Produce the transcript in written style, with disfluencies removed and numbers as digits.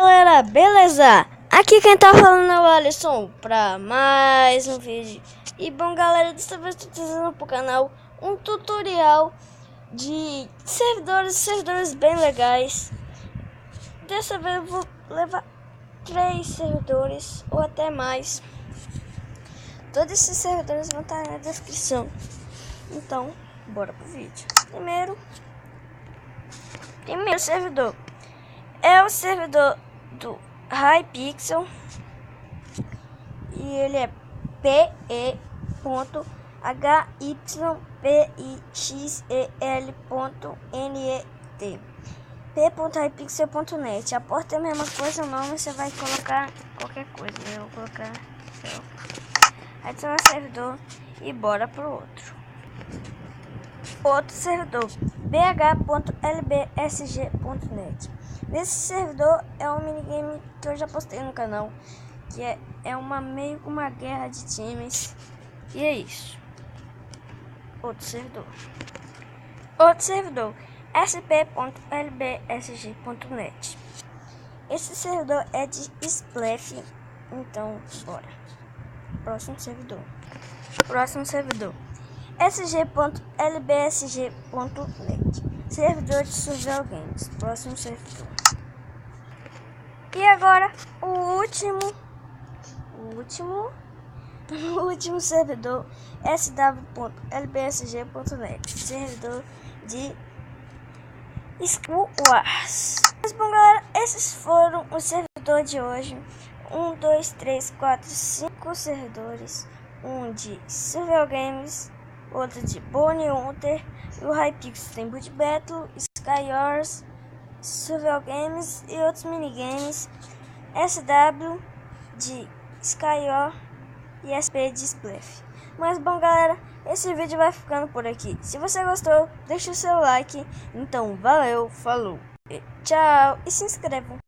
Galera, beleza? Aqui quem tá falando é o Alisson para mais um vídeo. E bom galera, dessa vez eu tô trazendo pro canal um tutorial de servidores bem legais. Dessa vez eu vou levar 3 servidores ou até mais. Todos esses servidores vão estar na descrição. Então, bora pro vídeo. Primeiro servidor é o servidor do Hypixel e ele é pe.hypixel.net p.hypixel.net. A porta é a mesma coisa, o nome você vai colocar qualquer coisa. Eu vou colocar adicionar servidor e bora pro outro servidor, bh.lbsg.net. Nesse servidor é um minigame que eu já postei no canal, que é meio uma guerra de times. E é isso. Outro servidor sp.lbsg.net. Esse servidor é de Splash. Então bora. Próximo servidor sg.lbsg.net. Servidor de Survival Games. Próximo servidor. E agora o último servidor, sw.lbsg.net. Servidor de School Wars. Mas bom galera, esses foram os servidores de hoje. 1, 2, 3, 4, 5 servidores. Um de Survival Games, outro de Bonnie Hunter, e o Hypixel tem Boot Battle, Skywars, Survival Games e outros minigames, SW de Skywar e SP de Splash. Mas bom galera, esse vídeo vai ficando por aqui. Se você gostou, deixa o seu like. Então valeu, falou, tchau e se inscrevam.